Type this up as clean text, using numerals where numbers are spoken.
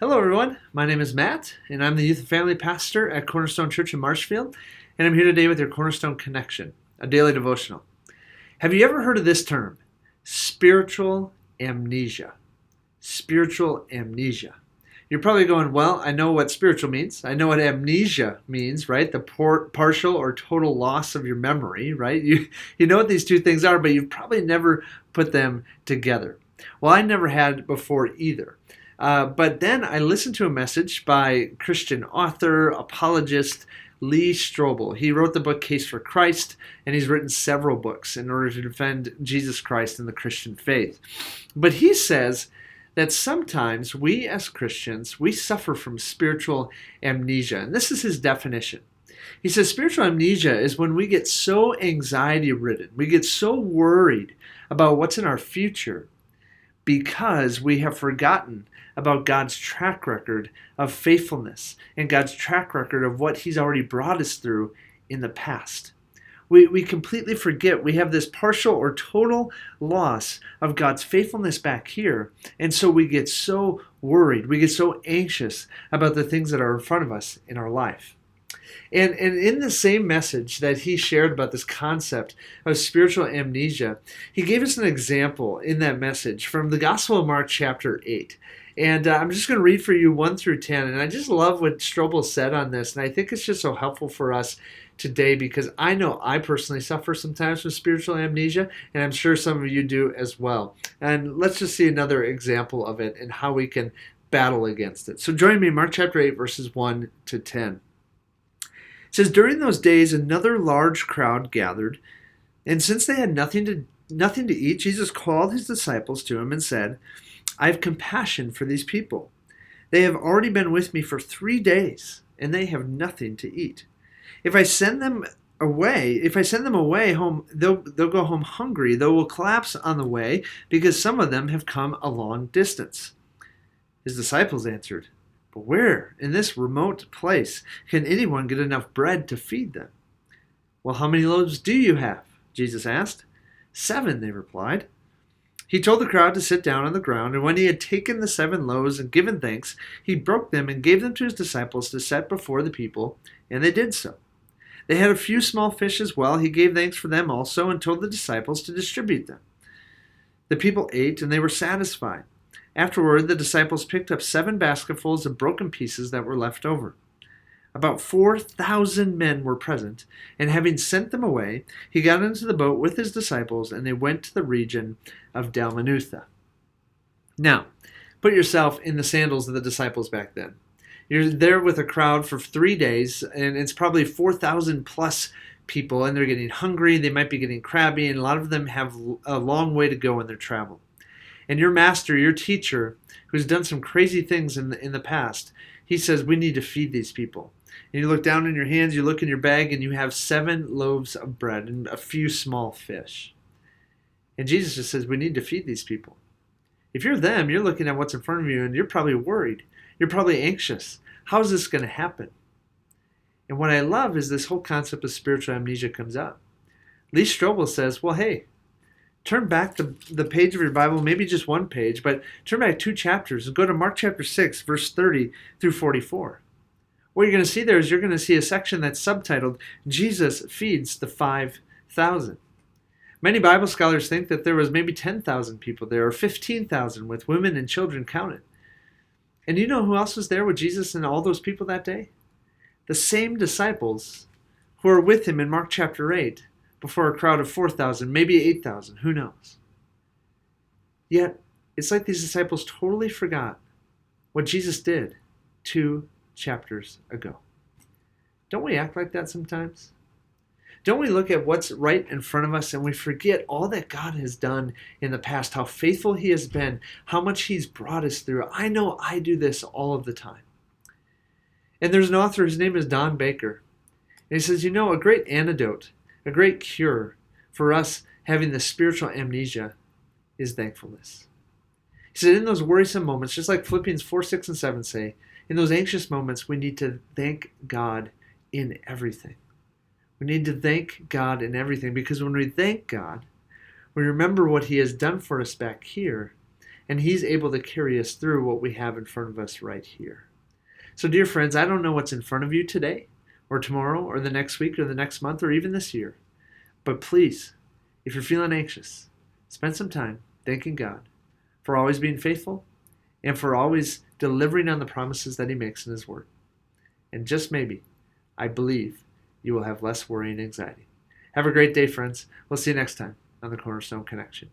Hello, everyone. My name is Matt, and I'm the youth and family pastor at Cornerstone Church in Marshfield, and I'm here today with your Cornerstone Connection, a daily devotional. Have you ever heard of this term? Spiritual amnesia. Spiritual amnesia. You're probably going, well, I know what spiritual means. I know what amnesia means, right? The partial or total loss of your memory, right? You know what these two things are, but you've probably never put them together. Well, I never had before either. But then I listened to a message by Christian author, apologist Lee Strobel. He wrote the book Case for Christ, and he's written several books in order to defend Jesus Christ and the Christian faith. But he says that sometimes we as Christians, we suffer from spiritual amnesia. And this is his definition. He says spiritual amnesia is when we get so anxiety ridden, we get so worried about what's in our future because we have forgotten about God's track record of faithfulness and God's track record of what He's already brought us through in the past. We completely forget we have this partial or total loss of God's faithfulness back here, and so we get so worried, we get so anxious about the things that are in front of us in our life. And in the same message that he shared about this concept of spiritual amnesia, he gave us an example in that message from the Gospel of Mark chapter 8. And I'm just going to read for you 1 through 10. And I just love what Strobel said on this. And I think it's just so helpful for us today because I know I personally suffer sometimes from spiritual amnesia. And I'm sure some of you do as well. And let's just see another example of it and how we can battle against it. So join me in Mark chapter 8, verses 1 to 10. It says, during those days, another large crowd gathered, and since they had nothing to eat, Jesus called his disciples to him and said, I have compassion for these people. They have already been with me for 3 days, and they have nothing to eat. If I send them away home, they'll go home hungry. They will collapse on the way because some of them have come a long distance. His disciples answered, but where, in this remote place, can anyone get enough bread to feed them? Well, how many loaves do you have? Jesus asked. 7, they replied. He told the crowd to sit down on the ground, and when he had taken the 7 loaves and given thanks, he broke them and gave them to his disciples to set before the people, and they did so. They had a few small fish as well. He gave thanks for them also and told the disciples to distribute them. The people ate, and they were satisfied. Afterward, the disciples picked up 7 basketfuls of broken pieces that were left over. About 4,000 men were present, and having sent them away, he got into the boat with his disciples, and they went to the region of Dalmanutha. Now, put yourself in the sandals of the disciples back then. You're there with a crowd for 3 days, and it's probably 4,000 plus people, and they're getting hungry, they might be getting crabby, and a lot of them have a long way to go in their travel. And your master, your teacher, who's done some crazy things in the past, he says, we need to feed these people. And you look down in your hands, you look in your bag, and you have 7 loaves of bread and a few small fish. And Jesus just says, we need to feed these people. If you're them, you're looking at what's in front of you, and you're probably worried. You're probably anxious. How is this going to happen? And what I love is this whole concept of spiritual amnesia comes up. Lee Strobel says, well, hey, turn back the page of your Bible, maybe just one page, but turn back 2 chapters and go to Mark chapter 6, verse 30 through 44. What you're going to see there is you're going to see a section that's subtitled, Jesus Feeds the 5,000. Many Bible scholars think that there was maybe 10,000 people there, or 15,000 with women and children counted. And you know who else was there with Jesus and all those people that day? The same disciples who are with him in Mark chapter 8, before a crowd of 4,000, maybe 8,000, who knows? Yet, it's like these disciples totally forgot what Jesus did 2 chapters ago. Don't we act like that sometimes? Don't we look at what's right in front of us and we forget all that God has done in the past, how faithful he has been, how much he's brought us through? I know I do this all of the time. And there's an author, his name is Don Baker. And he says, a great antidote, a great cure for us having this spiritual amnesia is thankfulness. He said in those worrisome moments, just like Philippians 4, 6, and 7 say, in those anxious moments, we need to thank God in everything. We need to thank God in everything because when we thank God, we remember what he has done for us back here, and He's able to carry us through what we have in front of us right here. So, dear friends, I don't know what's in front of you today, or tomorrow, or the next week, or the next month, or even this year. But please, if you're feeling anxious, spend some time thanking God for always being faithful and for always delivering on the promises that He makes in His Word. And just maybe, I believe you will have less worry and anxiety. Have a great day, friends. We'll see you next time on the Cornerstone Connection.